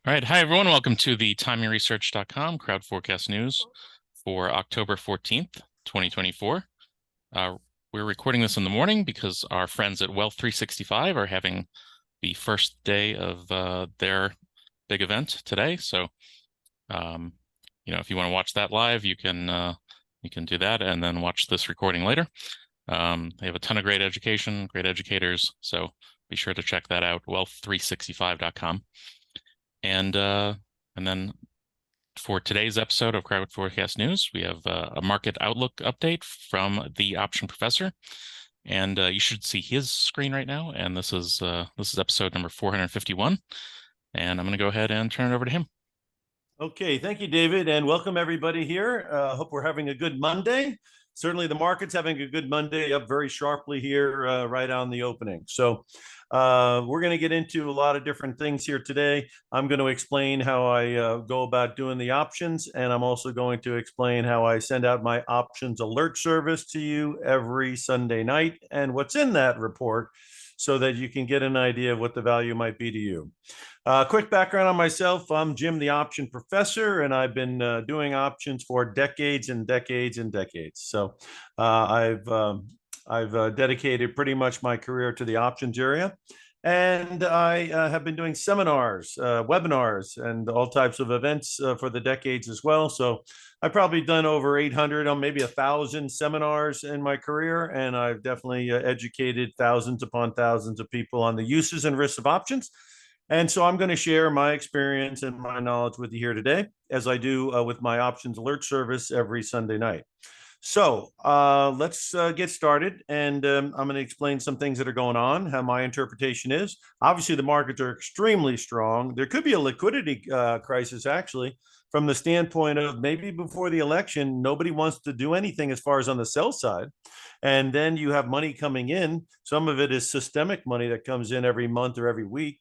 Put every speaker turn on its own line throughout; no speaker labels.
All right. Hi, everyone. Welcome to the TimingResearch.com crowd forecast news for October 14th, 2024. Uh, we're recording this in the morning because our friends at Wealth 365 are having the first day of their big event today. So, um, if you want to watch that live, you can do that and then watch this recording later. They have a ton of great education, great educators. So be sure to check that out, wealth365.com. And then for today's episode of Crowd Forecast News, we have a market outlook update from the option professor, and you should see his screen right now. And this is episode number 451, and I'm going to go ahead and turn it over to him.
Okay, thank you, David, and welcome everybody here. Hope we're having a good Monday. Certainly, the market's having a good Monday, up very sharply here right on the opening. So, we're going to get into a lot of different things here today. I'm going to explain how I go about doing the options, and I'm also going to explain how I send out my options alert service to you every Sunday night and what's in that report so that you can get an idea of what the value might be to you. Quick background on myself. I'm Jim, the option professor, and I've been doing options for decades and decades and decades. So I've dedicated pretty much my career to the options area. And I have been doing seminars, webinars, and all types of events for the decades as well. So I've probably done over 800 or maybe 1,000 seminars in my career. And I've definitely educated thousands upon thousands of people on the uses and risks of options. And so I'm going to share my experience and my knowledge with you here today, as I do with my options alert service every Sunday night. So let's get started. And I'm going to explain some things that are going on, how my interpretation is. Obviously, the markets are extremely strong. There could be a liquidity crisis, actually, from the standpoint of maybe before the election, nobody wants to do anything as far as on the sell side. And then you have money coming in. Some of it is systemic money that comes in every month or every week.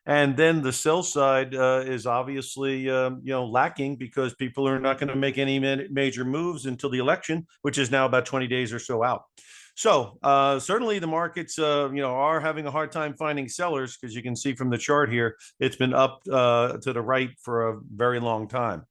And then the sell side is obviously lacking because people are not going to make any major moves until the election, which is now about 20 days or so out. So certainly the markets are having a hard time finding sellers because you can see from the chart here it's been up to the right for a very long time.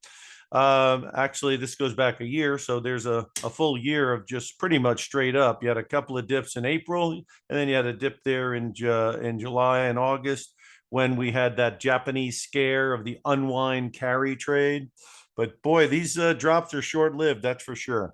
Actually, this goes back a year, so there's a full year of just pretty much straight up. You had a couple of dips in April, and then you had a dip there in July and August when we had that Japanese scare of the unwind carry trade. But boy, these drops are short lived, that's for sure.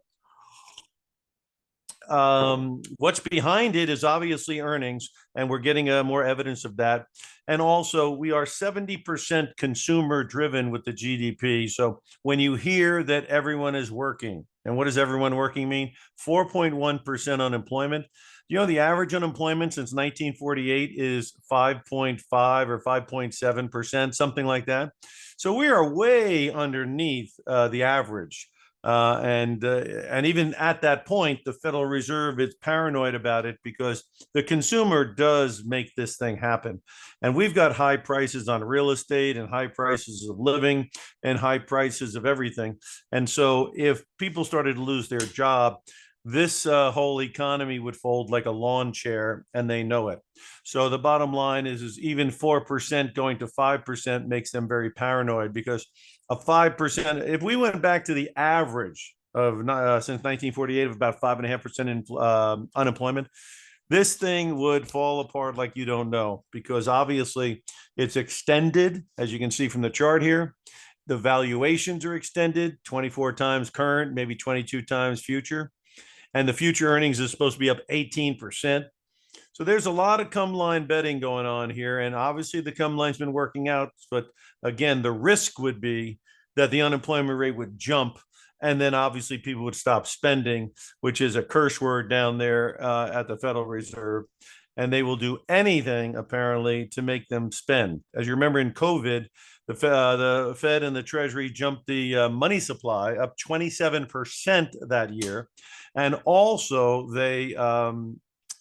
What's behind it is obviously earnings, and we're getting more evidence of that. And also, we are 70% consumer driven with the GDP. So when you hear that everyone is working, and what does everyone working mean? 4.1% unemployment. You know, the average unemployment since 1948 is 5.5 or 5.7%, something like that. So we are way underneath the average. And even at that point, the Federal Reserve is paranoid about it because the consumer does make this thing happen. And we've got high prices on real estate and high prices of living and high prices of everything. And so if people started to lose their job, this whole economy would fold like a lawn chair, and they know it. So the bottom line is even 4% going to 5% makes them very paranoid because a 5%, if we went back to the average of since 1948 of about 5.5% in unemployment, this thing would fall apart like you don't know, because obviously it's extended, as you can see from the chart here. The valuations are extended 24 times current, maybe 22 times future. And the future earnings is supposed to be up 18%. So there's a lot of come line betting going on here. And obviously the come line's been working out. But again, the risk would be that the unemployment rate would jump. And then obviously people would stop spending, which is a curse word down there at the Federal Reserve. And they will do anything, apparently, to make them spend. As you remember in COVID, the Fed and the Treasury jumped the money supply up 27% that year. And also they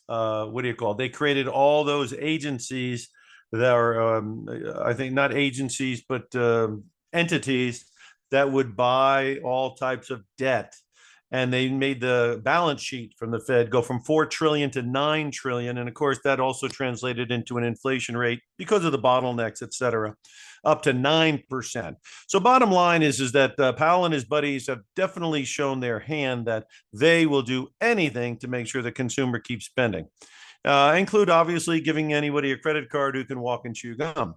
what do you call it? They created all those agencies that are, I think, not agencies, but entities that would buy all types of debt. and they made the balance sheet from the Fed go from 4 trillion to 9 trillion. And of course, that also translated into an inflation rate because of the bottlenecks, et cetera, up to 9%. So bottom line is that Powell and his buddies have definitely shown their hand that they will do anything to make sure the consumer keeps spending. Include obviously giving anybody a credit card who can walk and chew gum.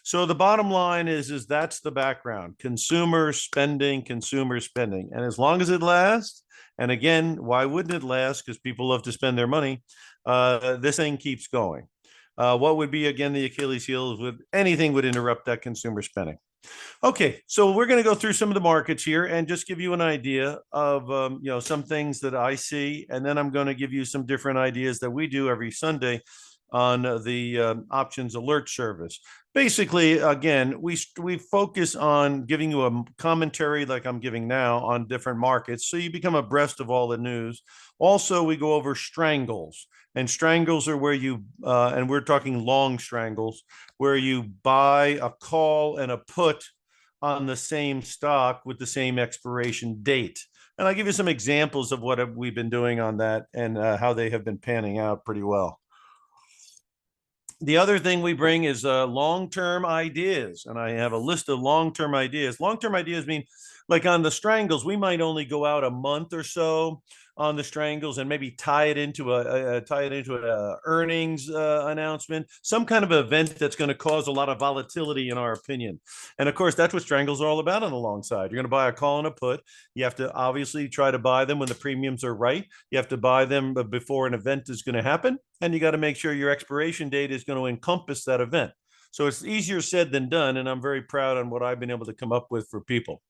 So the bottom line is that's the background: consumer spending. And as long as it lasts, and again, why wouldn't it last? Because people love to spend their money. This thing keeps going. What would be, again, the Achilles heel with anything would interrupt that consumer spending. Okay, so we're going to go through some of the markets here and just give you an idea of some things that I see, and then I'm going to give you some different ideas that we do every Sunday on the options alert service. Basically, again, we focus on giving you a commentary like I'm giving now on different markets, so you become abreast of all the news. Also, we go over strangles, and strangles are where you and we're talking long strangles, where you buy a call and a put on the same stock with the same expiration date. And I'll give you some examples of what we've been doing on that and how they have been panning out pretty well. The other thing we bring is long-term ideas, and I have a list of long-term ideas. Long-term ideas mean, like on the strangles, we might only go out a month or so on the strangles and maybe tie it into a earnings announcement, some kind of event that's going to cause a lot of volatility, in our opinion. And of course, that's what strangles are all about on the long side. You're going to buy a call and a put. You have to obviously try to buy them when the premiums are right. You have to buy them before an event is going to happen, and you got to make sure your expiration date is going to encompass that event. So it's easier said than done, and I'm very proud on what I've been able to come up with for people.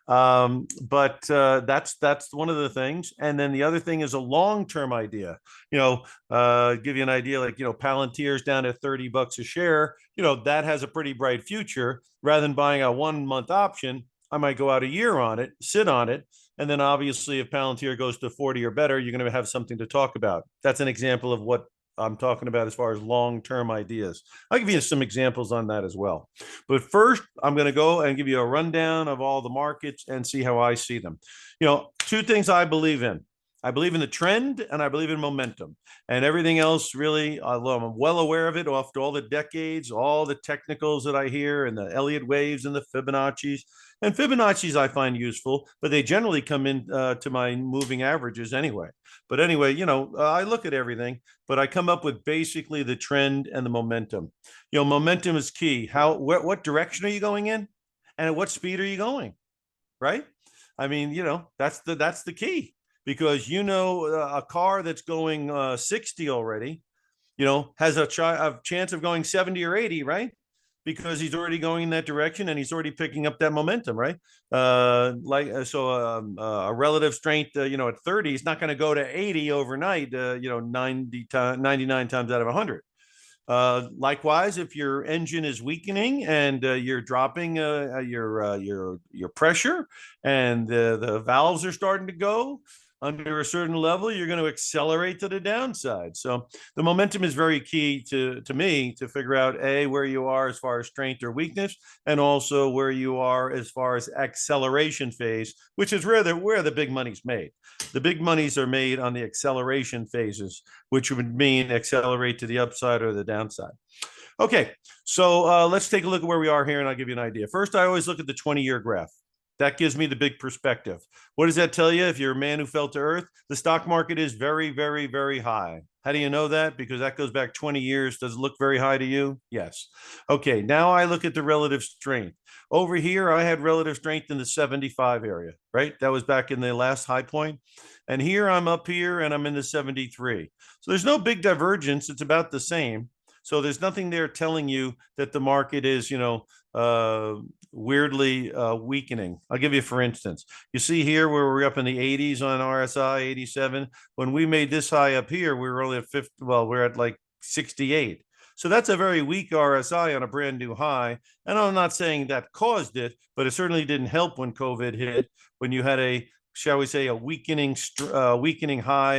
But that's one of the things. And then the other thing is a long-term idea. Give you an idea, like Palantir's down at $30 a share. That has a pretty bright future. Rather than buying a 1 month option, I might go out a year on it, sit on it, and then obviously if Palantir goes to 40 or better, you're going to have something to talk about. That's an example of what I'm talking about as far as long-term ideas. I'll give you some examples on that as well. But first, I'm going to go and give you a rundown of all the markets and see how I see them. Two things I believe in. I believe in the trend and I believe in momentum, and everything else really, I'm well aware of it after all the decades, all the technicals that I hear and the Elliott waves and the Fibonacci's. And Fibonacci's I find useful, but they generally come in to my moving averages anyway. But anyway, I look at everything, but I come up with basically the trend and the momentum. Momentum is key. What direction are you going in, and at what speed are you going? Right? I mean, that's the key, because a car that's going 60 already, has a chance of going 70 or 80, right? Because he's already going in that direction and he's already picking up that momentum, right? A relative strength, at 30 is not going to go to 80 overnight, 99 times out of 100. Likewise, if your engine is weakening and you're dropping your pressure and the valves are starting to go under a certain level, you're going to accelerate to the downside. So the momentum is very key to me to figure out where you are as far as strength or weakness, and also where you are as far as acceleration phase, which is where the big money's made. The big monies are made on the acceleration phases, which would mean accelerate to the upside or the downside. Okay, so let's take a look at where we are here, and I'll give you an idea. First, I always look at the 20-year graph. That gives me the big perspective. What does that tell you? If you're a man who fell to earth, the stock market is very, very, very high. How do you know that? Because that goes back 20 years. Does it look very high to you? Yes. Okay, now I look at the relative strength. Over here, I had relative strength in the 75 area, right? That was back in the last high point. And here I'm up here and I'm in the 73. So there's no big divergence. It's about the same. So there's nothing there telling you that the market is, weirdly weakening. I'll give you, for instance, you see here where we're up in the 80s on RSI, 87. When we made this high up here, we were only at 50. Well, we're at like 68. So that's a very weak RSI on a brand new high. And I'm not saying that caused it, but it certainly didn't help when COVID hit, when you had shall we say, a weakening high,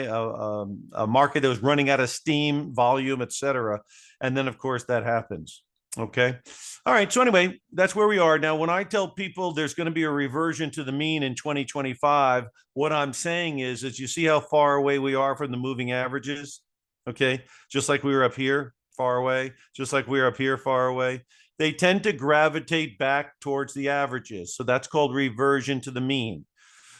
a market that was running out of steam, volume, et cetera. And then, of course, that happens. Okay. All right. So anyway, that's where we are. Now, when I tell people there's going to be a reversion to the mean in 2025, what I'm saying is you see how far away we are from the moving averages? Okay. Just like we were up here far away, just like we were up here far away. They tend to gravitate back towards the averages. So that's called reversion to the mean.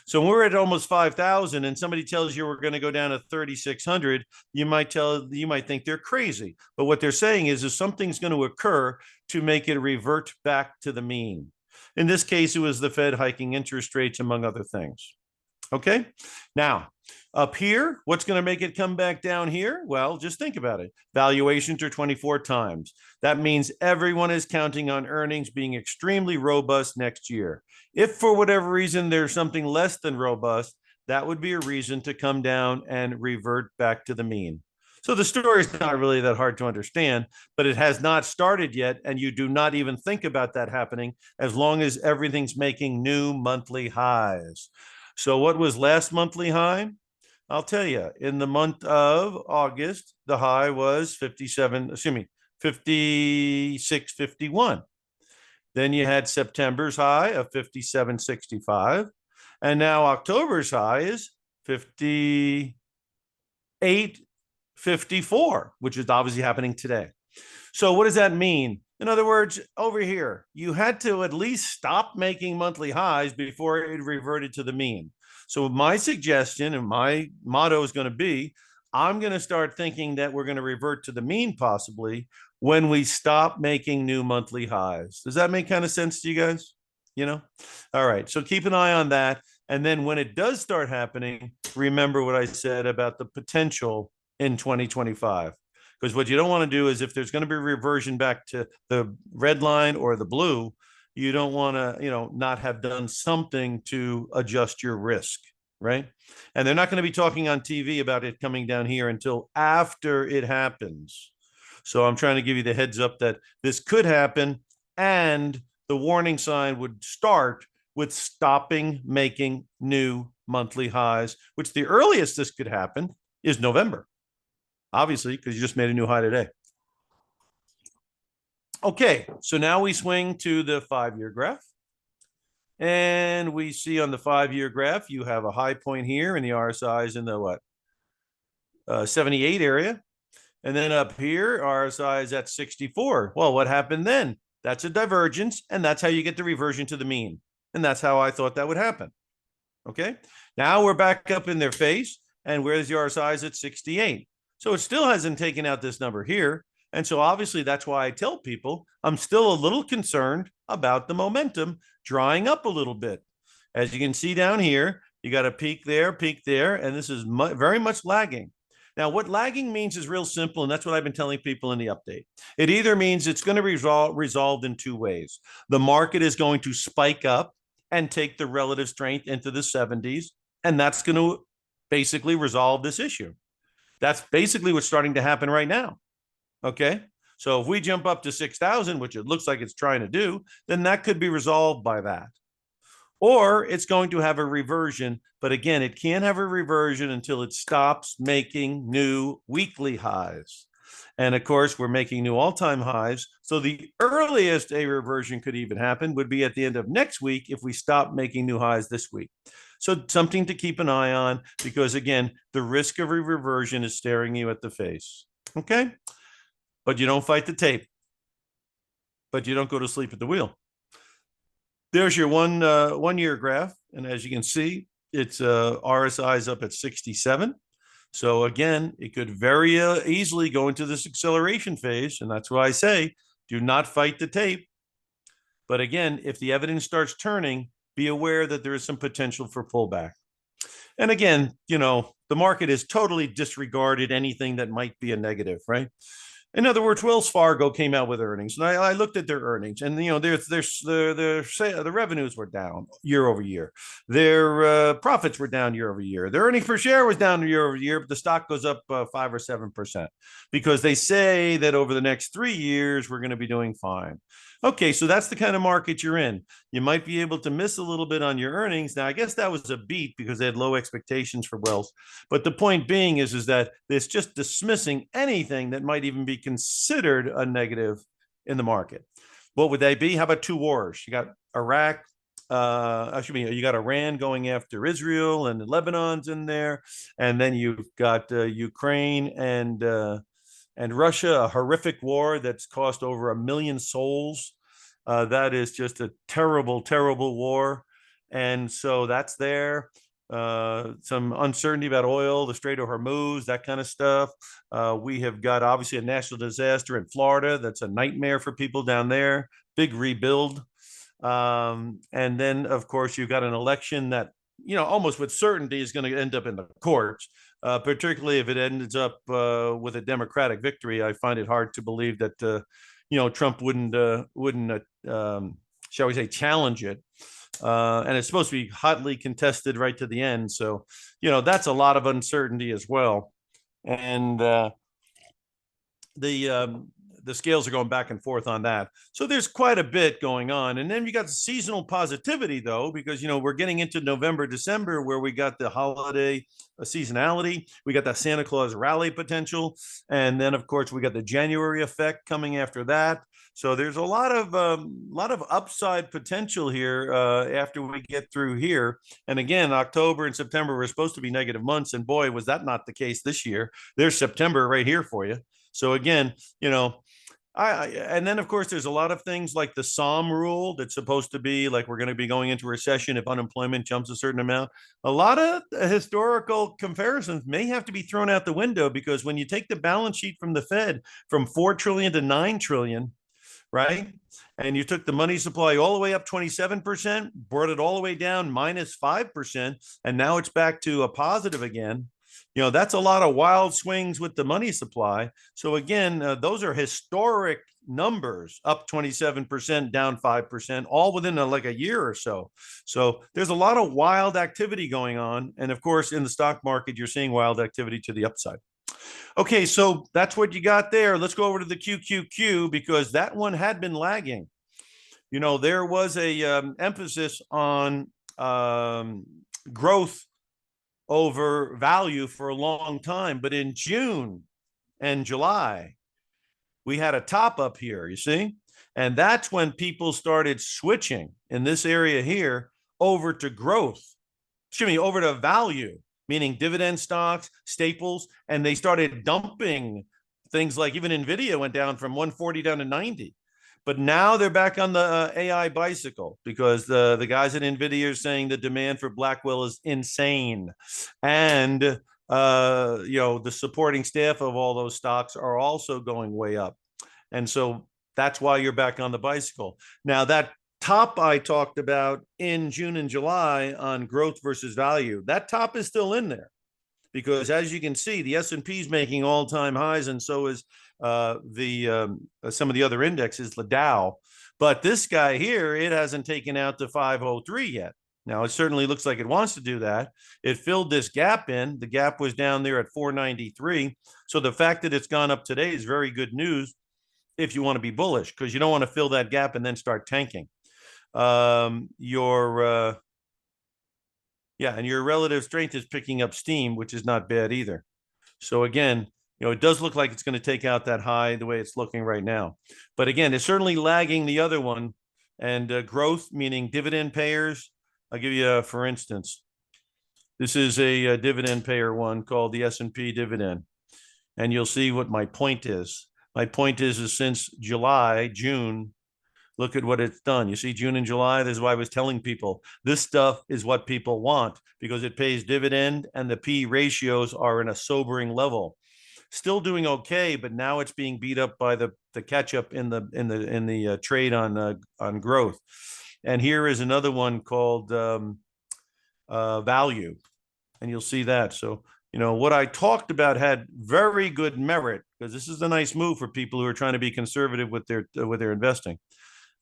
So when we're at almost 5,000 and somebody tells you we're going to go down to 3,600, you might think they're crazy. But what they're saying is something's going to occur to make it revert back to the mean. In this case, it was the Fed hiking interest rates, among other things. Okay. Now, up here, what's going to make it come back down here? Well, just think about it. Valuations are 24 times. That means everyone is counting on earnings being extremely robust next year. If for whatever reason there's something less than robust, that would be a reason to come down and revert back to the mean. So the story is not really that hard to understand, but it has not started yet. And you do not even think about that happening as long as everything's making new monthly highs. So what was last monthly high? I'll tell you, in the month of August, the high was 56.51. Then you had September's high of 57.65. And now October's high is 58.54, which is obviously happening today. So what does that mean? In other words, over here, you had to at least stop making monthly highs before it reverted to the mean. So my suggestion and my motto is going to be, I'm going to start thinking that we're going to revert to the mean possibly when we stop making new monthly highs. Does that make kind of sense to you guys? All right. So keep an eye on that. And then when it does start happening, remember what I said about the potential in 2025. Because what you don't want to do is if there's going to be a reversion back to the red line or the blue, you don't want to, not have done something to adjust your risk, right? And they're not going to be talking on TV about it coming down here until after it happens. So I'm trying to give you the heads up that this could happen, and the warning sign would start with stopping making new monthly highs, which the earliest this could happen is November. Obviously, because you just made a new high today. Okay, so now we swing to the 5-year graph. And we see on the 5-year graph, you have a high point here, and the RSI is in the what? 78 area. And then up here, RSI is at 64. Well, what happened then? That's a divergence, and that's how you get the reversion to the mean. And that's how I thought that would happen. Okay, now we're back up in their face, and where's the RSI is at 68. So it still hasn't taken out this number here. And so obviously that's why I tell people I'm still a little concerned about the momentum drying up a little bit. As you can see down here, you got a peak there, and this is very much lagging. Now, what lagging means is real simple, and that's what I've been telling people in the update. It either means it's going to be resolved in two ways. The market is going to spike up and take the relative strength into the 70s, and that's going to basically resolve this issue. That's basically what's starting to happen right now. Okay. So if we jump up to 6,000, which it looks like it's trying to do, then that could be resolved by that. Or it's going to have a reversion. But again, it can't have a reversion until it stops making new weekly highs. And of course, we're making new all-time highs. So the earliest a reversion could even happen would be at the end of next week if we stop making new highs this week. So something to keep an eye on, because again, the risk of a reversion is staring you at the face. Okay. But you don't fight the tape. But you don't go to sleep at the wheel. There's your 1 year graph. And as you can see, it's RSI is up at 67. So again, it could very easily go into this acceleration phase. And that's why I say, do not fight the tape. But again, if the evidence starts turning, be aware that there is some potential for pullback. And again, the market has totally disregarded anything that might be a negative, right? In other words, Wells Fargo came out with earnings, and I looked at their earnings, and the revenues were down year over year, their profits were down year over year, their earnings per share was down year over year, but the stock goes up 5 or 7% because they say that over the next 3 years we're going to be doing fine. Okay, so that's the kind of market you're in. You might be able to miss a little bit on your earnings. Now, I guess that was a beat because they had low expectations for Wells. But the point being is that it's just dismissing anything that might even be considered a negative in the market. What would they be? How about two wars? You got Iraq, you got Iran going after Israel, and Lebanon's in there, and then you've got Ukraine and Russia, a horrific war that's cost over 1 million souls. That is just a terrible, terrible war, and so that's there. Some uncertainty about oil, the Strait of Hormuz, that kind of stuff. We have got obviously a national disaster in Florida. That's a nightmare for people down there. Big rebuild. And then, of course, you've got an election that, almost with certainty is going to end up in the courts, particularly if it ends up with a Democratic victory. I find it hard to believe that, Trump wouldn't shall we say, challenge it. And it's supposed to be hotly contested right to the end. So, that's a lot of uncertainty as well. And the scales are going back and forth on that. So there's quite a bit going on. And then you got the seasonal positivity, though, because, we're getting into November, December, where we got the holiday seasonality. We got that Santa Claus rally potential. And then, of course, we got the January effect coming after that. So there's a lot of upside potential here after we get through here. And again, October and September were supposed to be negative months. And boy, was that not the case this year. There's September right here for you. So again, and then of course there's a lot of things like the Psalm rule that's supposed to be like we're going to be going into recession if unemployment jumps a certain amount. A lot of historical comparisons may have to be thrown out the window, because when you take the balance sheet from the Fed from 4 trillion to 9 trillion, right? And you took the money supply all the way up 27%, brought it all the way down minus 5%, and now it's back to a positive again. That's a lot of wild swings with the money supply. So again, those are historic numbers, up 27%, down 5%, all within like a year or so. So there's a lot of wild activity going on. And of course, in the stock market, you're seeing wild activity to the upside. Okay, so that's what you got there. Let's go over to the QQQ, because that one had been lagging. There was a emphasis on growth over value for a long time. But in June and July, we had a top up here, you see? And that's when people started switching in this area here over to growth, over to value, meaning dividend stocks, staples, and they started dumping things like even NVIDIA went down from 140 down to 90. But now they're back on the AI bicycle, because the guys at NVIDIA are saying the demand for Blackwell is insane. And, the supporting staff of all those stocks are also going way up. And so that's why you're back on the bicycle. Now, that top I talked about in June and July on growth versus value, that top is still in there, because as you can see, the S&P is making all-time highs, and so is some of the other indexes, the Dow. But this guy here, it hasn't taken out to 503 yet. Now, it certainly looks like it wants to do that. It filled this gap in. The gap was down there at 493. So the fact that it's gone up today is very good news if you want to be bullish, because you don't want to fill that gap and then start tanking. And your relative strength is picking up steam, which is not bad either. So again, it does look like it's going to take out that high the way it's looking right now. But again, it's certainly lagging the other one. And growth, meaning dividend payers. I'll give you, for instance, this is a dividend payer one called the S&P dividend. And you'll see what my point is. My point is since June, look at what it's done. You see, June and July, this is why I was telling people, this stuff is what people want, because it pays dividend and the P ratios are in a sobering level. Still doing okay, but now it's being beat up by the catch up in the trade on growth. And here is another one called value, and you'll see that. So what I talked about had very good merit, because this is a nice move for people who are trying to be conservative with their investing.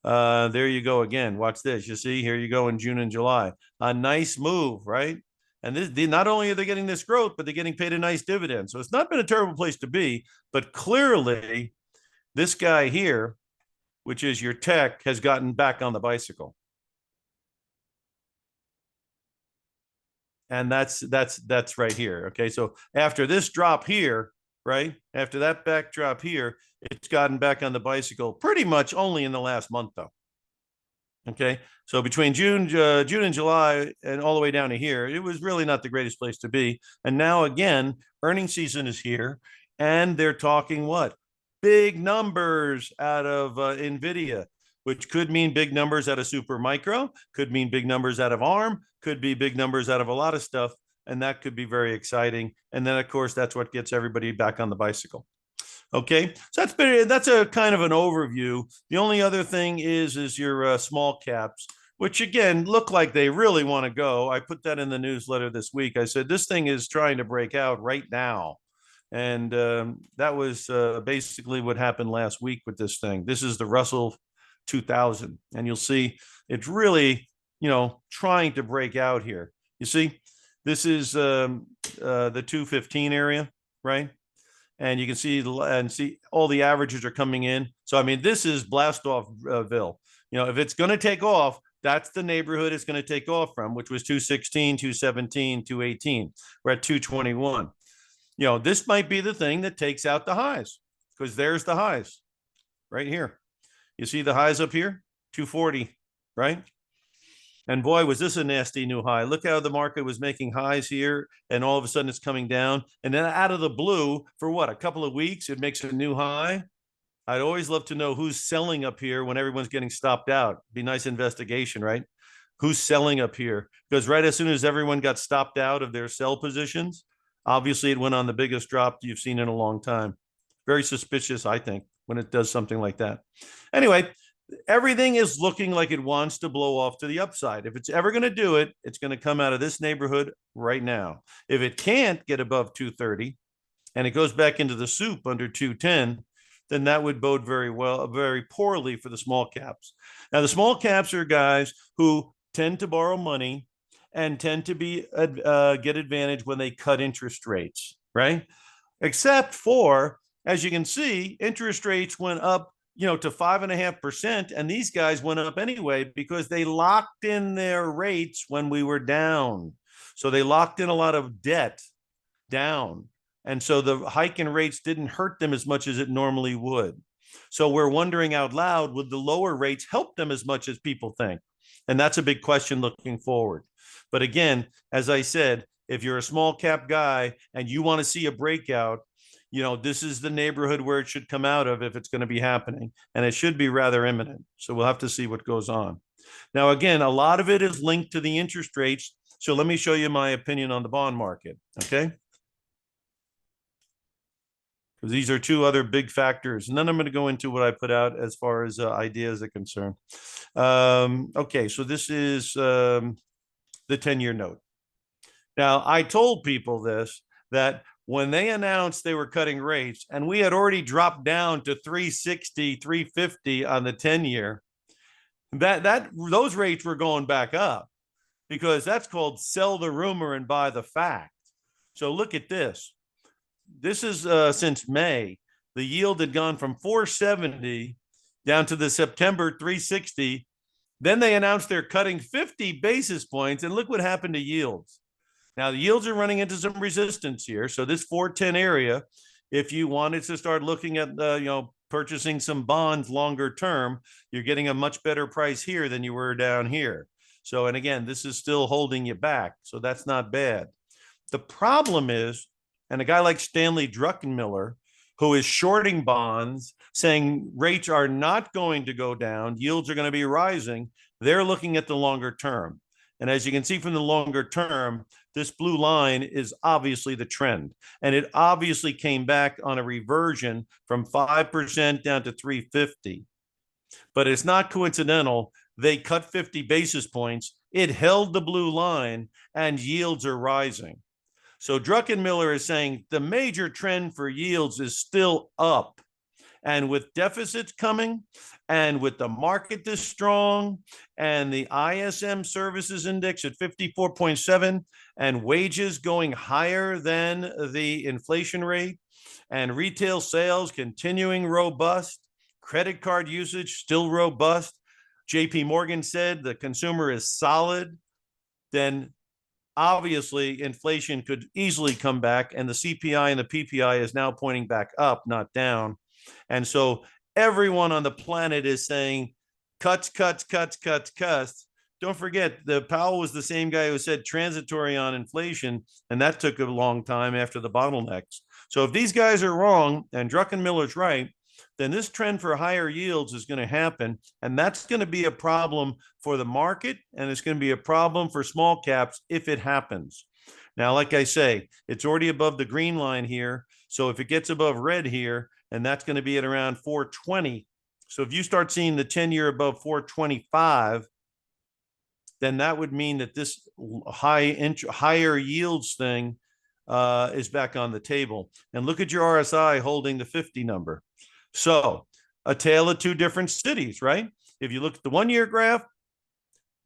There you go again. Watch this. You see, here you go in June and July. A nice move, right? And not only are they getting this growth, but they're getting paid a nice dividend. So it's not been a terrible place to be. But clearly, this guy here, which is your tech, has gotten back on the bicycle. And that's right here. Okay, so after this drop here, right? After that backdrop here, it's gotten back on the bicycle pretty much only in the last month, though. Okay, so between June and July, and all the way down to here, it was really not the greatest place to be. And now again, earnings season is here, and they're talking what? Big numbers out of Nvidia, which could mean big numbers out of Supermicro, could mean big numbers out of ARM, could be big numbers out of a lot of stuff, and that could be very exciting. And then, of course, that's what gets everybody back on the bicycle. Okay, so that's a kind of an overview. The only other thing is your small caps, which again look like they really want to go. I put that in the newsletter this week. I said this thing is trying to break out right now, and that was basically what happened last week with this thing. This is the Russell 2000, and you'll see it's really trying to break out here. You see, this is the 215 area, right? And you can see all the averages are coming in. So, I mean, this is blast offville. If it's going to take off, that's the neighborhood it's going to take off from, which was 216, 217, 218. We're at 221. This might be the thing that takes out the highs, because there's the highs right here. You see the highs up here, 240, right? And boy, was this a nasty new high. Look how the market was making highs here, and all of a sudden it's coming down. And then out of the blue, for what, a couple of weeks, it makes a new high. I'd always love to know who's selling up here when everyone's getting stopped out. Be nice investigation, right? Who's selling up here? Because right as soon as everyone got stopped out of their sell positions, obviously it went on the biggest drop you've seen in a long time. Very suspicious, I think, when it does something like that. Anyway, everything is looking like it wants to blow off to the upside. If it's ever going to do it, it's going to come out of this neighborhood right now. If it can't get above 230 and it goes back into the soup under 210, then that would bode very poorly for the small caps. Now, the small caps are guys who tend to borrow money and tend to get advantage when they cut interest rates, right? Except for, as you can see, interest rates went up to 5.5%. And these guys went up anyway because they locked in their rates when we were down. So they locked in a lot of debt down. And so the hike in rates didn't hurt them as much as it normally would. So we're wondering out loud, would the lower rates help them as much as people think? And that's a big question looking forward. But again, as I said, if you're a small cap guy and you want to see a breakout, this is the neighborhood where it should come out of if it's going to be happening. And it should be rather imminent. So we'll have to see what goes on. Now, again, a lot of it is linked to the interest rates. So let me show you my opinion on the bond market. Okay. Because these are two other big factors. And then I'm going to go into what I put out as far as ideas are concerned. Okay. So this is the 10-year note. Now, I told people that when they announced they were cutting rates and we had already dropped down to 360, 350 on the 10-year, those rates were going back up, because that's called sell the rumor and buy the fact. So look at this. This is since May. The yield had gone from 470 down to the September 360. Then they announced they're cutting 50 basis points, and look what happened to yields. Now, the yields are running into some resistance here. So this 410 area, if you wanted to start looking at, purchasing some bonds longer term, you're getting a much better price here than you were down here. So, and again, this is still holding you back. So that's not bad. The problem is, and a guy like Stanley Druckenmiller, who is shorting bonds, saying rates are not going to go down, yields are going to be rising, they're looking at the longer term. And as you can see from the longer term, this blue line is obviously the trend. And it obviously came back on a reversion from 5% down to 350. But it's not coincidental. They cut 50 basis points. It held the blue line, and yields are rising. So Druckenmiller is saying the major trend for yields is still up. And with deficits coming, and with the market this strong, and the ISM services index at 54.7, and wages going higher than the inflation rate, and retail sales continuing robust, credit card usage still robust, JP Morgan said the consumer is solid, then obviously inflation could easily come back, and the CPI and the PPI is now pointing back up, not down. And so everyone on the planet is saying cuts, cuts, cuts, cuts, cuts. Don't forget, the Powell was the same guy who said transitory on inflation, and that took a long time after the bottlenecks. So if these guys are wrong and Druckenmiller's right, then this trend for higher yields is going to happen, and that's going to be a problem for the market, and it's going to be a problem for small caps if it happens. Now, like I say, it's already above the green line here. So if it gets above red here, and that's going to be at around 420. So if you start seeing the 10-year above 425, then that would mean that this higher yields thing is back on the table. And look at your RSI holding the 50 number. So a tale of two different cities, right? If you look at the 1-year graph,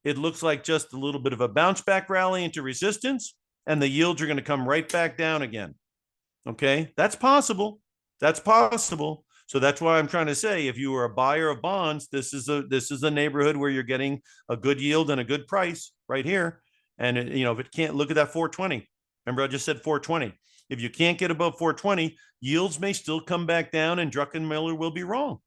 it looks like just a little bit of a bounce back rally into resistance, and the yields are going to come right back down again. Okay, that's possible. That's possible. So that's why I'm trying to say, if you are a buyer of bonds, this is a neighborhood where you're getting a good yield and a good price right here. And if it can't, look at that 420. Remember, I just said 420. If you can't get above 420, yields may still come back down, and Druckenmiller will be wrong.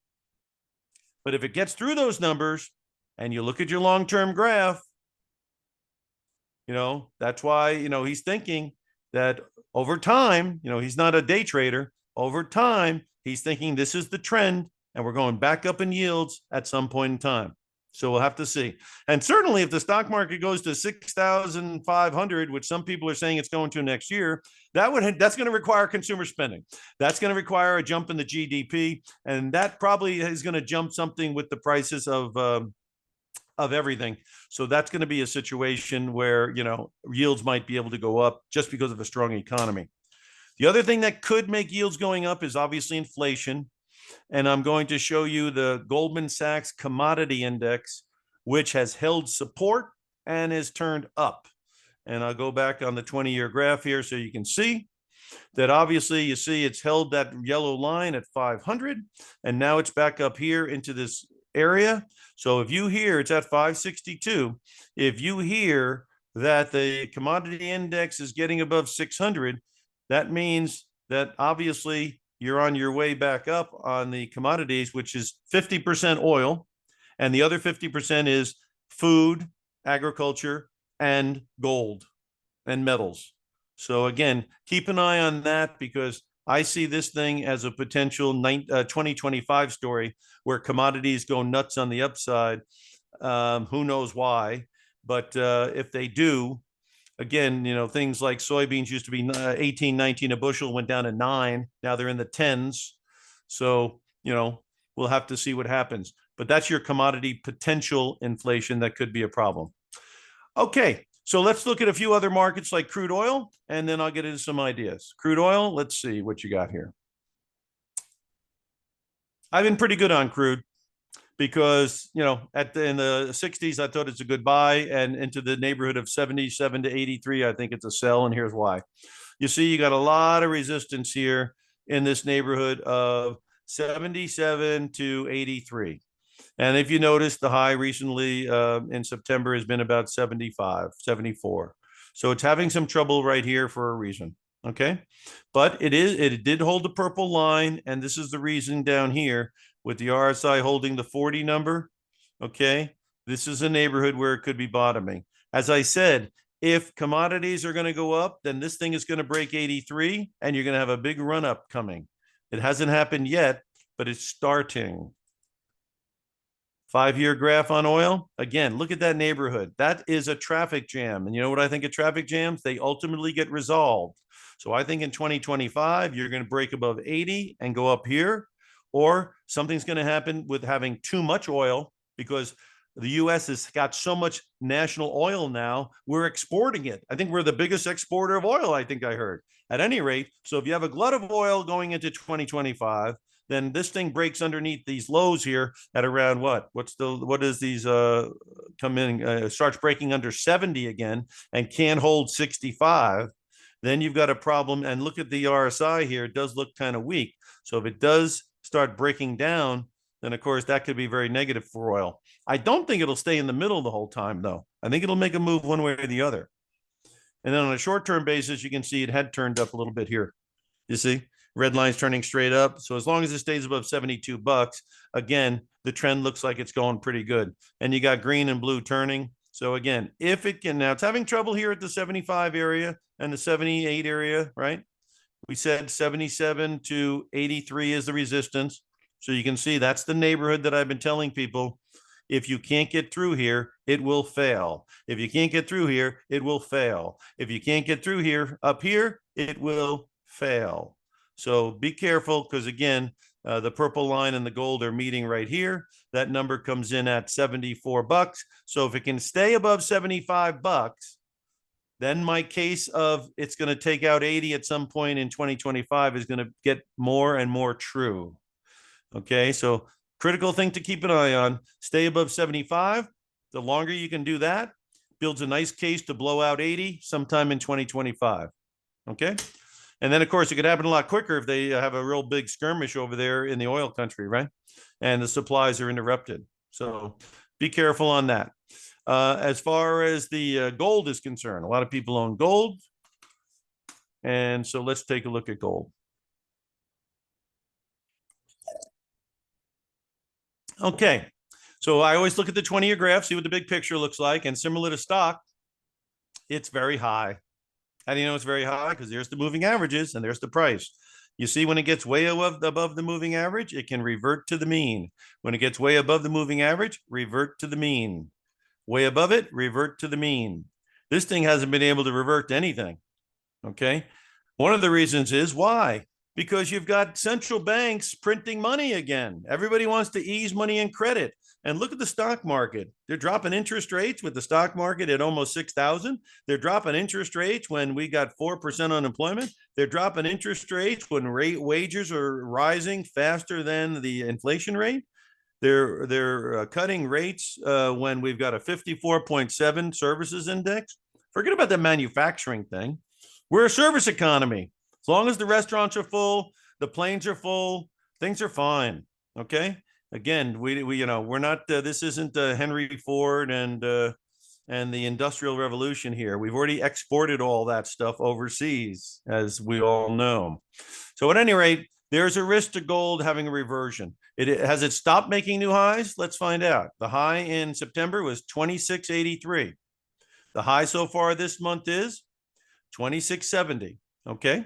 But if it gets through those numbers, and you look at your long-term graph, that's why he's thinking that over time, he's not a day trader. Over time, he's thinking this is the trend, and we're going back up in yields at some point in time. So we'll have to see. And certainly if the stock market goes to 6,500, which some people are saying it's going to next year, that's going to require consumer spending. That's going to require a jump in the GDP. And that probably is going to jump something with the prices of everything. So that's going to be a situation where, yields might be able to go up just because of a strong economy. The other thing that could make yields going up is obviously inflation. And I'm going to show you the Goldman Sachs Commodity Index, which has held support and is turned up. And I'll go back on the 20-year graph here so you can see that obviously you see it's held that yellow line at 500, and now it's back up here into this area. So if you hear it's at 562, if you hear that the commodity index is getting above 600, that means that obviously you're on your way back up on the commodities, which is 50% oil, and the other 50% is food, agriculture, and gold and metals. So again, keep an eye on that, because I see this thing as a potential 2025 story where commodities go nuts on the upside. Who knows why? But if they do, again, things like soybeans used to be 18, 19 a bushel, went down to 9. Now they're in the 10s. So, we'll have to see what happens. But that's your commodity potential inflation that could be a problem. Okay, so let's look at a few other markets like crude oil, and then I'll get into some ideas. Crude oil, let's see what you got here. I've been pretty good on crude, because in the 60s I thought it's a good buy, and into the neighborhood of 77 to 83 I think it's a sell, and here's why. You see, you got a lot of resistance here in this neighborhood of 77 to 83. And if you notice, the high recently in September has been about 75, 74. So it's having some trouble right here for a reason. Okay, but it did hold the purple line, and this is the reason down here with the RSI holding the 40 number. Okay, this is a neighborhood where it could be bottoming. As I said, if commodities are going to go up, then this thing is going to break 83, and you're going to have a big run up coming. It hasn't happened yet, but it's starting. 5-year graph on oil. Again, look at that neighborhood. That is a traffic jam. And you know what I think of traffic jams? They ultimately get resolved. So I think in 2025, you're going to break above 80 and go up here, or something's going to happen with having too much oil, because the U.S. has got so much national oil now, we're exporting it. I think we're the biggest exporter of oil, I think I heard. At any rate, so if you have a glut of oil going into 2025, then this thing breaks underneath these lows here at around what? What is these come in, starts breaking under 70 again and can't hold 65, then you've got a problem. And look at the RSI here, it does look kind of weak. So if it does start breaking down, then of course that could be very negative for oil. I don't think it'll stay in the middle the whole time though. I think it'll make a move one way or the other. And then on a short-term basis, you can see it had turned up a little bit here. You see, red line's turning straight up. So as long as it stays above 72 bucks, again, the trend looks like it's going pretty good. And you got green and blue turning. So again, if it can, now it's having trouble here at the 75 area and the 78 area, right? We said 77 to 83 is the resistance. So you can see that's the neighborhood that I've been telling people. If you can't get through here, it will fail. If you can't get through here, it will fail. If you can't get through here, up here, it will fail. So be careful, because again, the purple line and the gold are meeting right here. That number comes in at 74 bucks. So if it can stay above 75 bucks, then my case of it's going to take out 80 at some point in 2025 is going to get more and more true. Okay, so critical thing to keep an eye on, stay above 75. The longer you can do that, builds a nice case to blow out 80 sometime in 2025. Okay, and then of course it could happen a lot quicker if they have a real big skirmish over there in the oil country, right? And the supplies are interrupted. So be careful on that. As far as the gold is concerned, a lot of people own gold. And so let's take a look at gold. Okay, so I always look at the 20-year graph, see what the big picture looks like. And similar to stock, it's very high. How do you know it's very high? Because there's the moving averages and there's the price. You see, when it gets way above the moving average, it can revert to the mean. When it gets way above the moving average, revert to the mean. Way above it, revert to the mean. This thing hasn't been able to revert to anything. Okay. One of the reasons is why? Because you've got central banks printing money again. Everybody wants to ease money and credit. And look at the stock market. They're dropping interest rates with the stock market at almost 6,000. They're dropping interest rates when we got 4% unemployment. They're dropping interest rates when wages are rising faster than the inflation rate. They're cutting rates when we've got a 54.7 services index. Forget about the manufacturing thing. We're a service economy. As long as the restaurants are full, the planes are full, things are fine. Okay. Again, we we're not. This isn't Henry Ford and the Industrial Revolution here. We've already exported all that stuff overseas, as we all know. So at any rate, there's a risk to gold having a reversion. Has it stopped making new highs? Let's find out. The high in September was 26.83. The high so far this month is 26.70. Okay.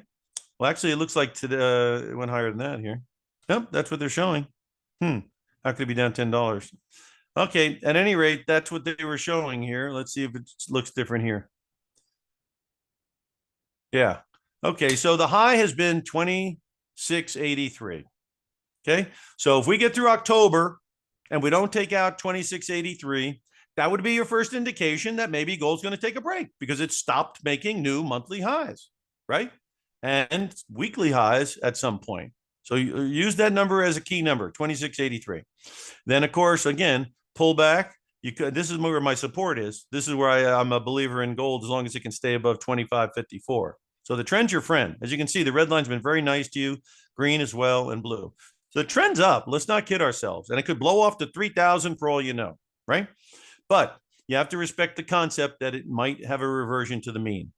Well, actually, it looks like it went higher than that here. Nope, that's what they're showing. How could it be down $10? Okay, at any rate, that's what they were showing here. Let's see if it looks different here. Yeah. Okay, so the high has been 26.83. Okay, so if we get through October and we don't take out 26.83, that would be your first indication that maybe gold's going to take a break because it stopped making new monthly highs, right? And weekly highs at some point. So you use that number as a key number, 26.83. Then, of course, again, pull back. This is where my support is. This is where I'm a believer in gold as long as it can stay above 25.54. So the trend's your friend. As you can see, the red line's been very nice to you, green as well, and blue. So the trend's up. Let's not kid ourselves. And it could blow off to 3,000 for all you know, right? But you have to respect the concept that it might have a reversion to the mean.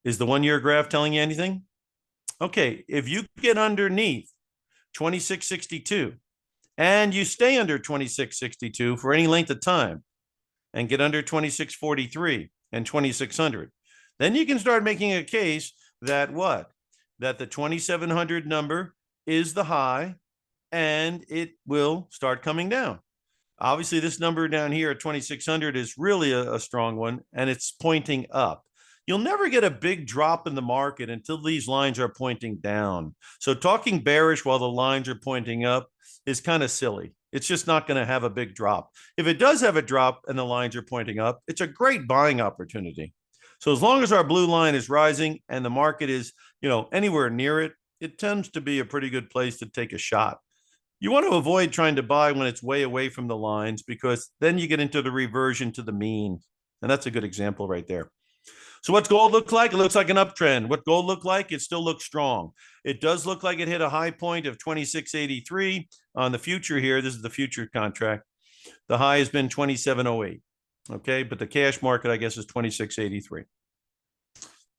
Is the 1-year graph telling you anything? Okay, if you get underneath 26.62 and you stay under 26.62 for any length of time and get under 26.43 and 2600, then you can start making a case that what? That the 2700 number is the high and it will start coming down. Obviously, this number down here at 2600 is really a strong one and it's pointing up. You'll never get a big drop in the market until these lines are pointing down. So talking bearish while the lines are pointing up is kind of silly. It's just not going to have a big drop. If it does have a drop and the lines are pointing up, it's a great buying opportunity. So as long as our blue line is rising and the market is, anywhere near it, it tends to be a pretty good place to take a shot. You want to avoid trying to buy when it's way away from the lines because then you get into the reversion to the mean. And that's a good example right there. So what's gold look like? It looks like an uptrend. What gold look like? It still looks strong. It does look like it hit a high point of 26.83 on the future here. This is the future contract. The high has been 27.08. Okay, but the cash market, I guess, is 26.83.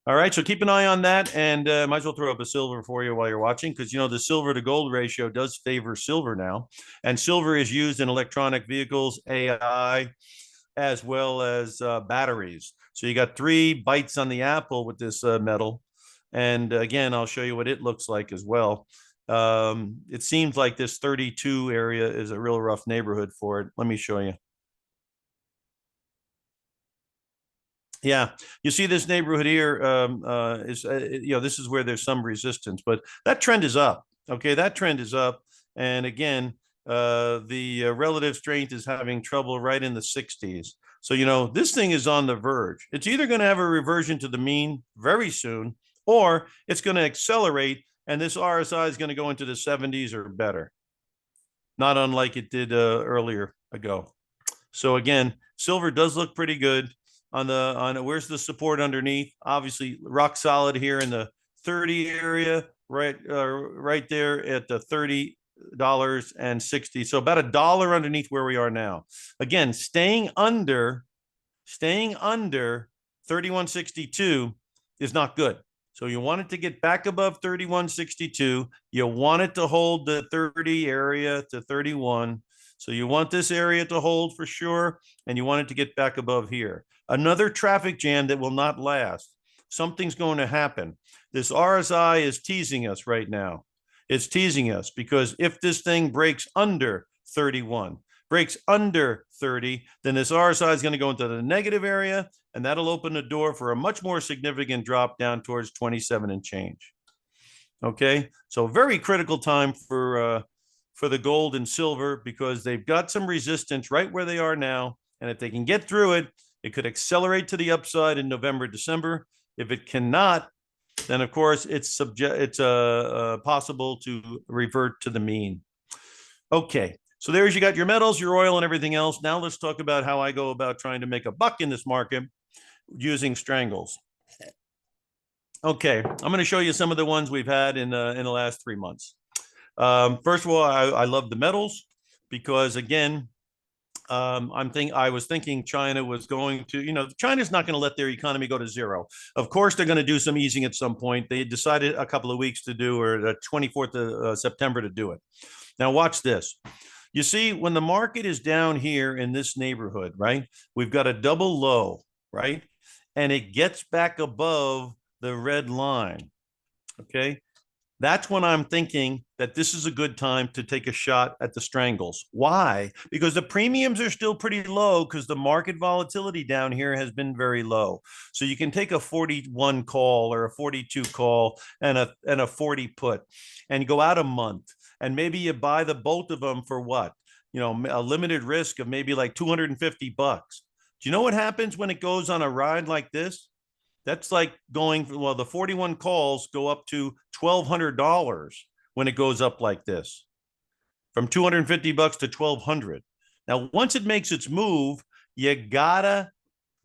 All right, so keep an eye on that, and might as well throw up a silver for you while you're watching, because you know the silver to gold ratio does favor silver now, and silver is used in electronic vehicles, AI, as well as batteries. So you got 3 bites on the apple with this metal, and again, I'll show you what it looks like as well. It seems like this 32 area is a real rough neighborhood for it. Let me show you. Yeah, you see this neighborhood here is this is where there's some resistance, but that trend is up. Okay, that trend is up, and again, the relative strength is having trouble right in the 60s. So you know this thing is on the verge. It's either going to have a reversion to the mean very soon, or it's going to accelerate, and this RSI is going to go into the 70s or better, not unlike it did earlier ago. So again, silver does look pretty good on where's the support underneath? Obviously, rock solid here in the 30 area, right there at the $30.60. So about $1 underneath where we are now. Again, staying under 31.62 is not good. So you want it to get back above 31.62. You want it to hold the 30 area to 31. So you want this area to hold for sure, and you want it to get back above here. Another traffic jam that will not last. Something's going to happen. This RSI is teasing us right now. It's teasing us because if this thing breaks under 31, breaks under 30, then this RSI is going to go into the negative area, and that'll open the door for a much more significant drop down towards 27 and change. Okay, so very critical time for the gold and silver because they've got some resistance right where they are now, and if they can get through it, it could accelerate to the upside in November, December. If it cannot, then of course it's possible to revert to the mean. Okay, so there's you got your metals, your oil, and everything else. Now let's talk about how I go about trying to make a buck in this market using Strangles. Okay, I'm going to show you some of the ones we've had in the last 3 months. First of all, I love the metals because again, I was thinking China was going to, China's not going to let their economy go to zero. Of course, they're going to do some easing at some point. They decided a couple of weeks to do, or the 24th of September to do it. Now, watch this. You see, when the market is down here in this neighborhood, right, we've got a double low, right? And it gets back above the red line, okay? That's when I'm thinking that this is a good time to take a shot at the Strangles. Why? Because the premiums are still pretty low because the market volatility down here has been very low. So you can take a 41 call or a 42 call and a 40 put and go out a month. And maybe you buy the both of them for what? A limited risk of maybe like 250 bucks. Do you know what happens when it goes on a ride like this? That's like the 41 calls go up to $1,200 when it goes up like this, from 250 bucks to 1,200. Now, once it makes its move, you gotta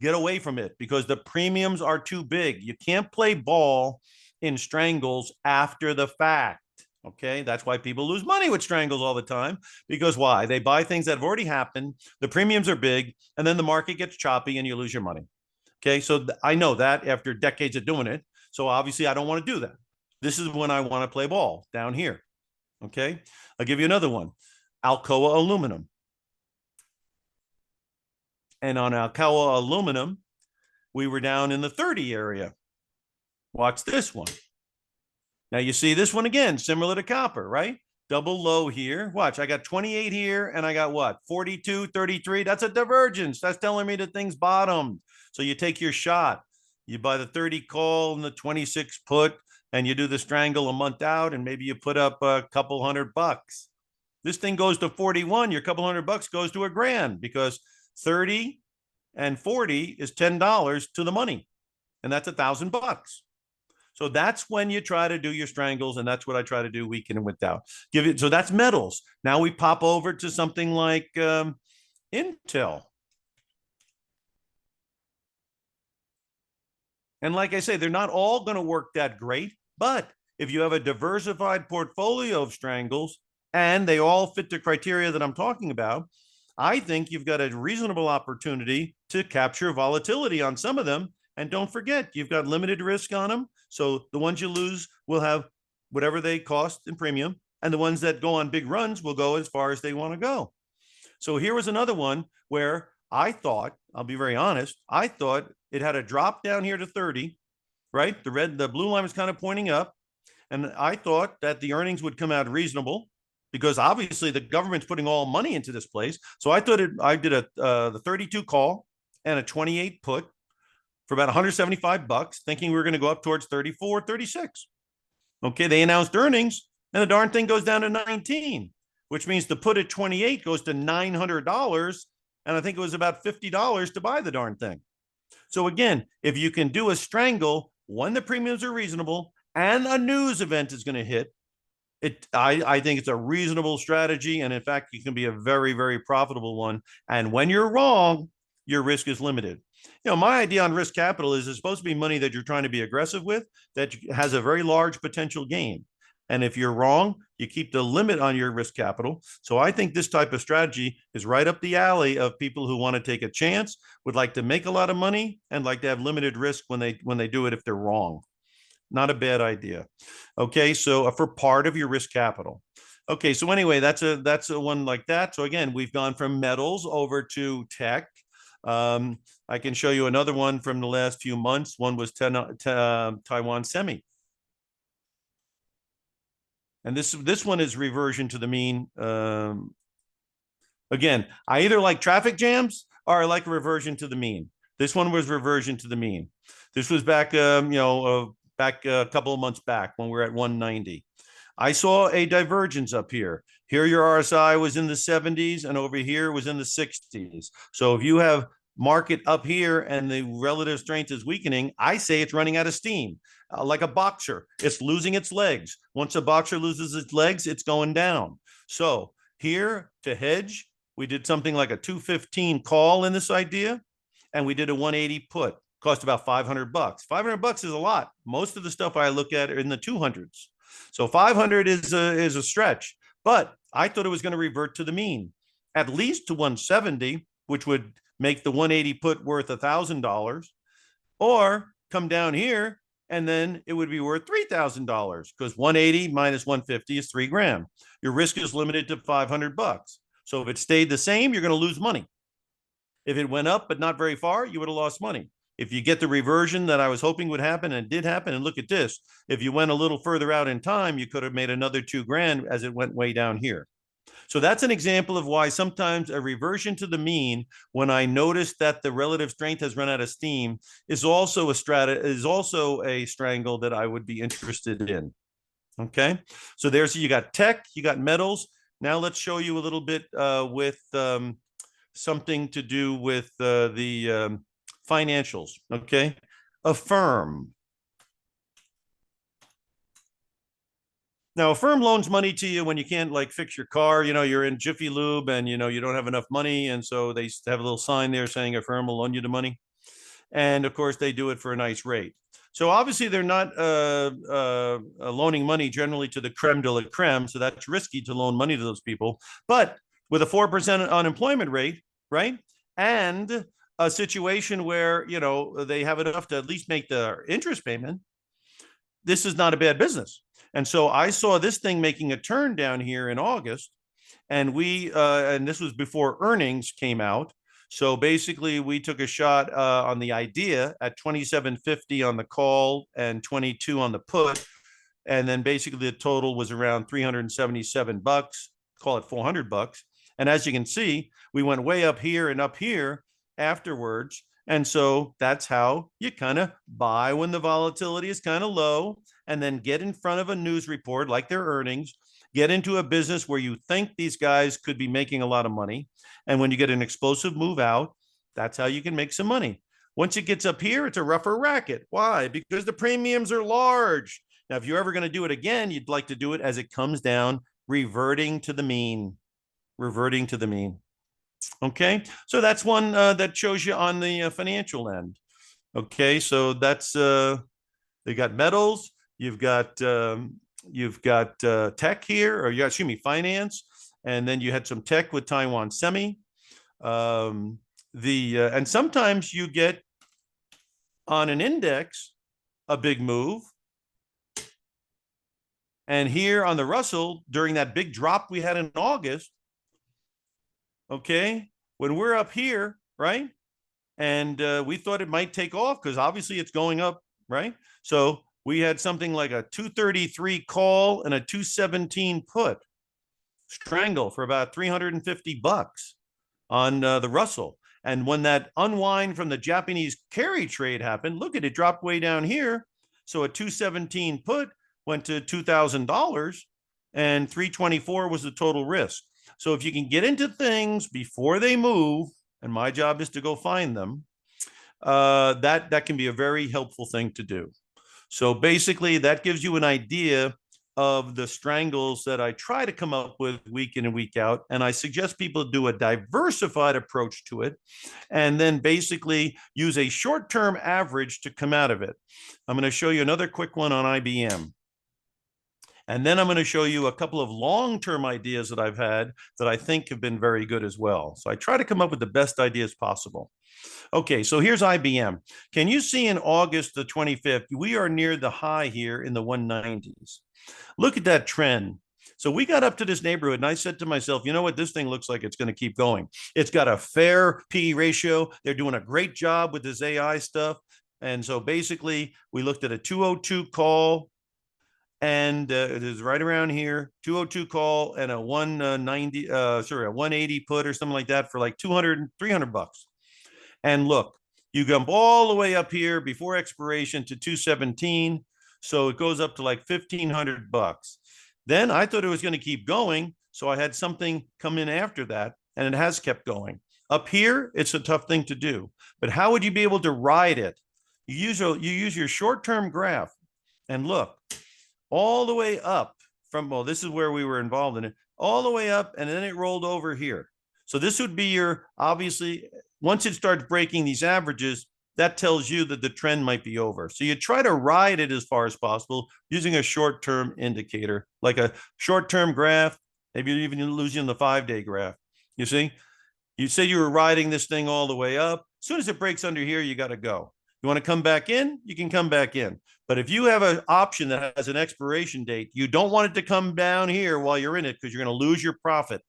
get away from it because the premiums are too big. You can't play ball in Strangles after the fact. Okay, that's why people lose money with Strangles all the time. Because why? They buy things that have already happened, the premiums are big, and then the market gets choppy and you lose your money. Okay, so I know that after decades of doing it. So obviously, I don't want to do that. This is when I want to play ball down here. Okay, I'll give you another one. Alcoa aluminum. And on Alcoa aluminum, we were down in the 30 area. Watch this one. Now you see this one again, similar to copper, right? Double low here. Watch, I got 28 here and I got what? 42, 33. That's a divergence. That's telling me that things bottomed. So you take your shot. You buy the 30 call and the 26 put, and you do the strangle a month out, and maybe you put up a couple $100. This thing goes to 41. Your couple $100 goes to $1,000 because 30 and 40 is $10 to the money, and that's $1,000. So that's when you try to do your Strangles, and that's what I try to do week in and week out. So that's metals. Now we pop over to something like Intel. And like I say, they're not all going to work that great, but if you have a diversified portfolio of Strangles and they all fit the criteria that I'm talking about, I think you've got a reasonable opportunity to capture volatility on some of them And don't forget, you've got limited risk on them. So the ones you lose will have whatever they cost in premium. And the ones that go on big runs will go as far as they want to go. So here was another one where I thought, I'll be very honest, I thought it had a drop down here to 30, right? The blue line was kind of pointing up. And I thought that the earnings would come out reasonable because obviously the government's putting all money into this place. So I thought I did the 32 call and a 28 put for about 175 bucks, thinking we were going to go up towards 34, 36. Okay, they announced earnings and the darn thing goes down to 19, which means the put at 28 goes to $900. And I think it was about $50 to buy the darn thing. So again, if you can do a strangle when the premiums are reasonable and a news event is going to hit, I think it's a reasonable strategy. And in fact, it can be a very, very profitable one. And when you're wrong, your risk is limited. My idea on risk capital is it's supposed to be money that you're trying to be aggressive with that has a very large potential gain. And if you're wrong, you keep the limit on your risk capital. So I think this type of strategy is right up the alley of people who want to take a chance, would like to make a lot of money, and like to have limited risk when they do it if they're wrong. Not a bad idea. Okay, so for part of your risk capital. Okay, so anyway, that's a one like that. So again, we've gone from metals over to tech. I can show you another one from the last few months. One was Taiwan Semi. And this one is reversion to the mean. Again, I either like traffic jams or I like reversion to the mean. This one was reversion to the mean. This was back, back a couple of months back when we were at 190. I saw a divergence up here. Here your RSI was in the 70s and over here was in the 60s. So if you have market up here and the relative strength is weakening, I say it's running out of steam. Like a boxer, it's losing its legs. Once a boxer loses its legs, it's going down. So here to hedge, we did something like a 215 call in this idea, and we did a 180 put. Cost about 500 bucks. 500 bucks is a lot. Most of the stuff I look at are in the 200s. So 500 is a stretch, but I thought it was going to revert to the mean, at least to 170, which would make the 180 put worth $1,000, or come down here and then it would be worth $3,000 because 180 minus 150 is $3,000. Your risk is limited to 500 bucks. So if it stayed the same, you're going to lose money. If it went up but not very far, you would have lost money. If you get the reversion that I was hoping would happen and it did happen, and look at this, if you went a little further out in time, you could have made another $2,000 as it went way down here. So that's an example of why sometimes a reversion to the mean, when I notice that the relative strength has run out of steam, is also a strangle that I would be interested in. Okay, so there's, you got tech, you got metals. Now let's show you a little bit with something to do with the financials. Okay, a firm. Now, a firm loans money to you when you can't like fix your car. You're in Jiffy Lube and you don't have enough money, and so they have a little sign there saying a firm will loan you the money, and of course they do it for a nice rate. So obviously they're not loaning money generally to the creme de la creme, so that's risky to loan money to those people. But with a 4% unemployment rate, right, and a situation where they have enough to at least make the interest payment, this is not a bad business. And so I saw this thing making a turn down here in August, and and this was before earnings came out. So basically we took a shot on the idea at 27.50 on the call and 22 on the put. And then basically the total was around 377 bucks, call it 400 bucks. And as you can see, we went way up here and up here afterwards. And so that's how you kind of buy when the volatility is kind of low, and then get in front of a news report like their earnings, get into a business where you think these guys could be making a lot of money. And when you get an explosive move out, that's how you can make some money. Once it gets up here, it's a rougher racket. Why? Because the premiums are large. Now, if you're ever going to do it again, you'd like to do it as it comes down, reverting to the mean, reverting to the mean. Okay, so that's one that shows you on the financial end. Okay, so that's they got metals. You've got tech here, or excuse me, finance, and then you had some tech with Taiwan Semi. And sometimes you get on an index, a big move. And here on the Russell, during that big drop we had in August, okay, when we're up here, right? And we thought it might take off because obviously it's going up, right? So we had something like a 233 call and a 217 put, strangle for about 350 bucks on the Russell. And when that unwind from the Japanese carry trade happened, look at it, dropped way down here. So a 217 put went to $2,000 and 324 was the total risk. So if you can get into things before they move, and my job is to go find them, that can be a very helpful thing to do. So basically, that gives you an idea of the strangles that I try to come up with week in and week out. And I suggest people do a diversified approach to it and then basically use a short-term average to come out of it. I'm going to show you another quick one on IBM. And then I'm going to show you a couple of long-term ideas that I've had that I think have been very good as well. So I try to come up with the best ideas possible. Okay, so here's IBM. Can you see in August the 25th, we are near the high here in the 190s. Look at that trend. So we got up to this neighborhood and I said to myself, you know what, this thing looks like it's going to keep going. It's got a fair PE ratio. They're doing a great job with this AI stuff. And so basically we looked at a 202 call and it is right around here, 202 call and a 190, a 180 put or something like that for like 200, 300 bucks. And look, you jump all the way up here before expiration to 217. So it goes up to like 1,500 bucks. Then I thought it was going to keep going. So I had something come in after that and it has kept going. Up here, it's a tough thing to do. But how would you be able to ride it? You use your short-term graph and look all the way up from, well, this is where we were involved in it, all the way up and then it rolled over here. So this would be your, obviously, once it starts breaking these averages, that tells you that the trend might be over. So you try to ride it as far as possible using a short-term indicator, like a short-term graph, maybe you're even losing the 5-day graph. You see, you say you were riding this thing all the way up. As soon as it breaks under here, you got to go. You want to come back in, you can come back in. But if you have an option that has an expiration date, you don't want it to come down here while you're in it because you're going to lose your profit.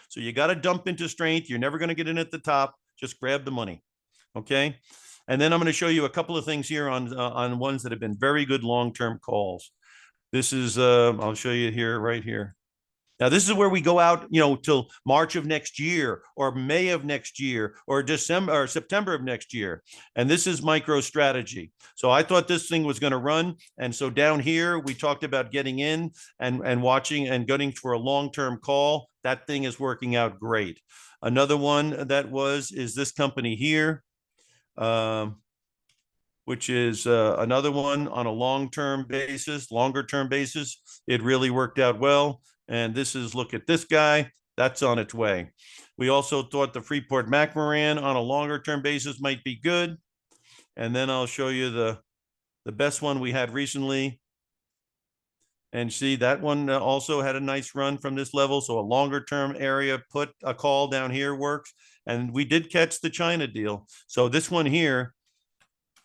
So you got to dump into strength. You're never going to get in at the top. Just grab the money. Okay. And then I'm going to show you a couple of things here on ones that have been very good long-term calls. This is, I'll show you here, right here. Now, this is where we go out, you know, till March of next year or May of next year or December or September of next year. And this is MicroStrategy. So I thought this thing was going to run. And so down here, we talked about getting in and watching and getting for a long-term call. That thing is working out great. Another one that is this company here, which is another one on a long-term basis, longer-term basis. It really worked out well. And this is, look at this guy, that's on its way. We also thought the Freeport McMoran on a longer term basis might be good. And then I'll show you the best one we had recently. And see, that one also had a nice run from this level. So a longer term area, put a call down here works. And we did catch the China deal. So this one here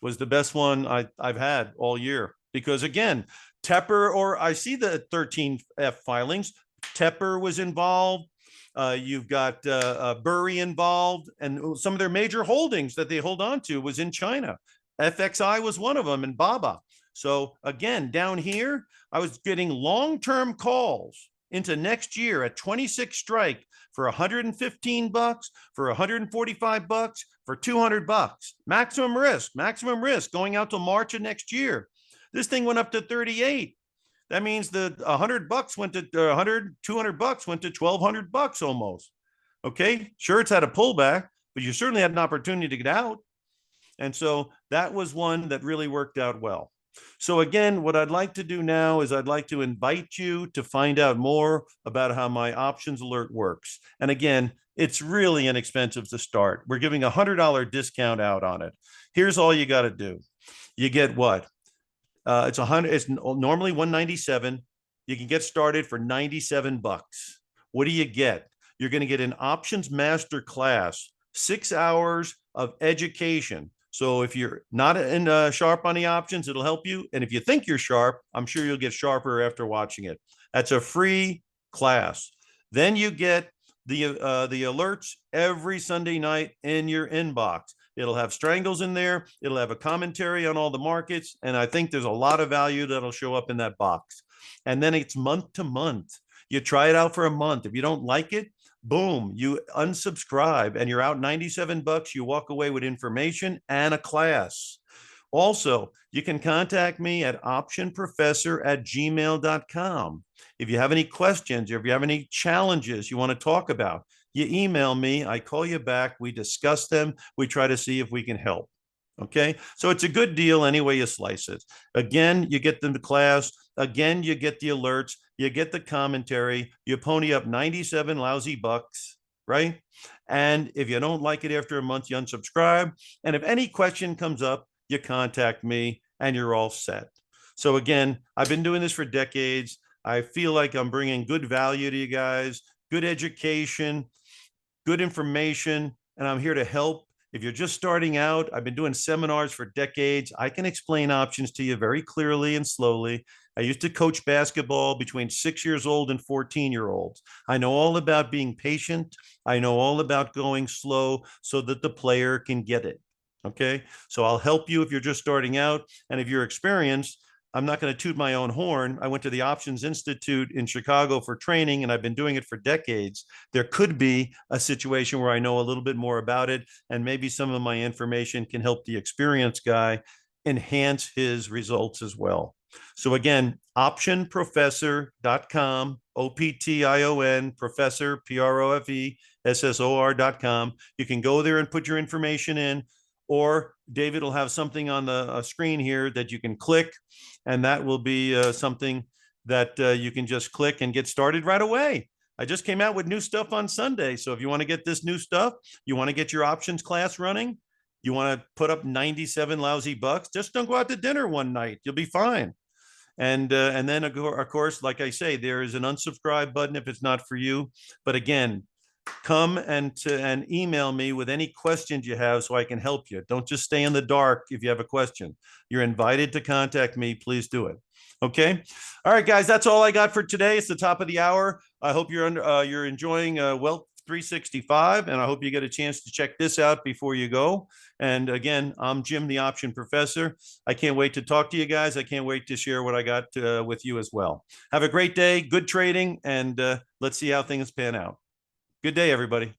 was the best one I've had all year. Because again, Tepper, or I see the 13F filings. Tepper was involved. You've got Burry involved, and some of their major holdings that they hold on to was in China. FXI was one of them, and Baba. So again, down here, I was getting long-term calls into next year at 26 strike for 115 bucks, for 145 bucks, for 200 bucks. Maximum risk going out to March of next year. This thing went up to 38. That means the 100 bucks went to 200 bucks went to 1,200 bucks almost. Okay. Sure, it's had a pullback, but you certainly had an opportunity to get out. And so that was one that really worked out well. So again, what I'd like to do now is I'd like to invite you to find out more about how my options alert works. And again, it's really inexpensive to start. We're giving $100 discount out on it. Here's all you got to do. You get what? It's normally 197. You can get started for 97 bucks. What do you get? You're going to get an options master class, 6 hours of education. So if you're not sharp on the options, it'll help you. And if you think you're sharp, I'm sure you'll get sharper after watching it. That's a free class. Then you get the alerts every Sunday night in your inbox. It'll have Strangles in there. It'll have a commentary on all the markets. And I think there's a lot of value that'll show up in that box. And then it's month to month. You try it out for a month. If you don't like it, boom, you unsubscribe and you're out $97. You walk away with information and a class. Also, you can contact me at optionprofessor@gmail.com. If you have any questions or if you have any challenges you want to talk about, you email me, I call you back, we discuss them, we try to see if we can help. Okay, so it's a good deal any way you slice it. Again, you get the class. Again, you get the alerts. You get the commentary. You pony up 97 lousy bucks, right? And if you don't like it after a month, you unsubscribe. And if any question comes up, you contact me and you're all set. So again, I've been doing this for decades. I feel like I'm bringing good value to you guys, good education, good information, and I'm here to help. If you're just starting out, I've been doing seminars for decades. I can explain options to you very clearly and slowly. I used to coach basketball between 6 years old and 14-year-olds. I know all about being patient. I know all about going slow so that the player can get it. Okay, so I'll help you if you're just starting out. And if you're experienced, I'm not going to toot my own horn. I went to the Options Institute in Chicago for training, and I've been doing it for decades. There could be a situation where I know a little bit more about it, and maybe some of my information can help the experienced guy enhance his results as well. So again, optionprofessor.com, OPTION, professor, PROFESSOR.com. You can go there and put your information in, or David will have something on the screen here that you can click, and that will be something that you can just click and get started right away. I just came out with new stuff on Sunday. So if you want to get this new stuff, you want to get your options class running, you want to put up 97 lousy bucks, just don't go out to dinner one night. You'll be fine. And then, of course, like I say, there is an unsubscribe button if it's not for you. But again, come and email me with any questions you have so I can help you. Don't just stay in the dark if you have a question. You're invited to contact me. Please do it. Okay. All right, guys, that's all I got for today. It's the top of the hour. I hope you're enjoying Wealth 365, and I hope you get a chance to check this out before you go. And again, I'm Jim, the Option Professor. I can't wait to talk to you guys. I can't wait to share what I got with you as well. Have a great day, good trading, and let's see how things pan out. Good day, everybody.